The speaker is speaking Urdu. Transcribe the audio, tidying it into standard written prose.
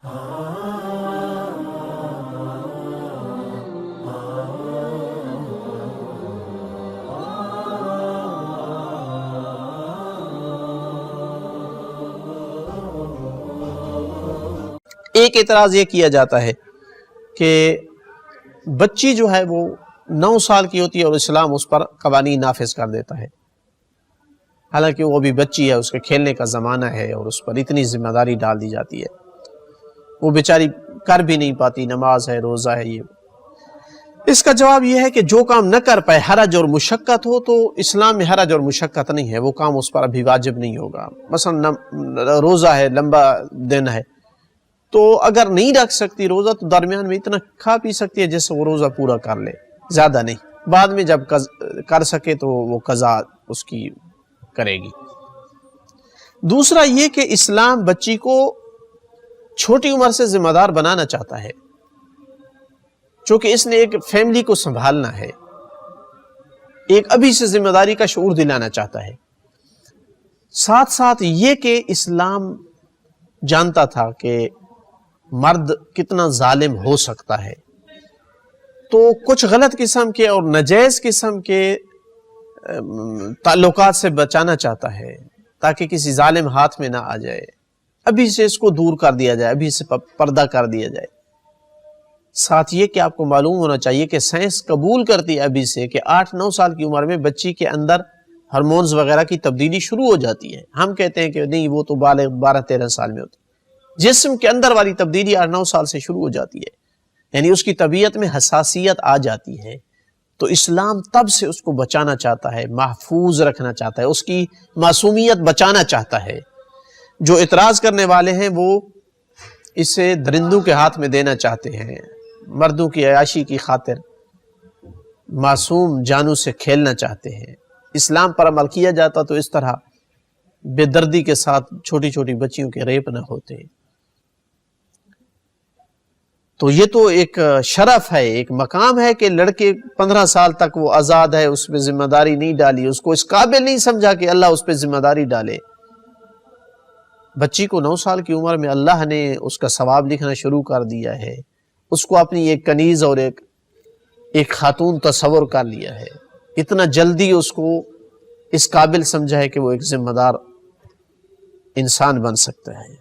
ایک اعتراض یہ کیا جاتا ہے کہ بچی جو ہے وہ 9 سال کی ہوتی ہے اور اسلام اس پر قوانین نافذ کر دیتا ہے، حالانکہ وہ بھی بچی ہے، اس کے کھیلنے کا زمانہ ہے اور اس پر اتنی ذمہ داری ڈال دی جاتی ہے، وہ بیچاری کر بھی نہیں پاتی، نماز ہے، روزہ ہے۔ یہ اس کا جواب یہ ہے کہ جو کام نہ کر پائے، حرج اور مشقت ہو، تو اسلام میں حرج اور مشقت نہیں ہے، وہ کام اس پر ابھی واجب نہیں ہوگا۔ مثلا روزہ ہے، لمبا دن ہے، تو اگر نہیں رکھ سکتی روزہ تو درمیان میں اتنا کھا پی سکتی ہے جس سے وہ روزہ پورا کر لے، زیادہ نہیں، بعد میں جب کر سکے تو وہ قضا اس کی کرے گی۔ دوسرا یہ کہ اسلام بچی کو چھوٹی عمر سے ذمہ دار بنانا چاہتا ہے، چونکہ اس نے ایک فیملی کو سنبھالنا ہے، ایک ابھی سے ذمہ داری کا شعور دلانا چاہتا ہے۔ ساتھ ساتھ یہ کہ اسلام جانتا تھا کہ مرد کتنا ظالم ہو سکتا ہے، تو کچھ غلط قسم کے اور ناجائز قسم کے تعلقات سے بچانا چاہتا ہے تاکہ کسی ظالم ہاتھ میں نہ آ جائے، ابھی سے اس کو دور کر دیا جائے، ابھی سے پردہ کر دیا جائے۔ ساتھ یہ کہ آپ کو معلوم ہونا چاہیے کہ سائنس قبول کرتی ہے ابھی سے کہ 8-9 سال کی عمر میں بچی کے اندر ہارمونز وغیرہ کی تبدیلی شروع ہو جاتی ہے۔ ہم کہتے ہیں کہ نہیں، وہ تو 12-13 سال میں ہوتی ہے۔ جسم کے اندر والی تبدیلی 8-9 سال سے شروع ہو جاتی ہے، یعنی اس کی طبیعت میں حساسیت آ جاتی ہے، تو اسلام تب سے اس کو بچانا چاہتا ہے، محفوظ رکھنا چاہتا ہے، اس کی معصومیت بچانا چاہتا ہے۔ جو اعتراض کرنے والے ہیں وہ اسے درندوں کے ہاتھ میں دینا چاہتے ہیں، مردوں کی عیاشی کی خاطر معصوم جانوں سے کھیلنا چاہتے ہیں۔ اسلام پر عمل کیا جاتا تو اس طرح بے دردی کے ساتھ چھوٹی چھوٹی بچیوں کے ریپ نہ ہوتے۔ تو یہ تو ایک شرف ہے، ایک مقام ہے کہ لڑکے 15 سال تک وہ آزاد ہے، اس پہ ذمہ داری نہیں ڈالی، اس کو اس قابل نہیں سمجھا کہ اللہ اس پہ ذمہ داری ڈالے۔ بچی کو 9 سال کی عمر میں اللہ نے اس کا ثواب لکھنا شروع کر دیا ہے، اس کو اپنی ایک کنیز اور ایک خاتون تصور کر لیا ہے، اتنا جلدی اس کو اس قابل سمجھا ہے کہ وہ ایک ذمہ دار انسان بن سکتا ہے۔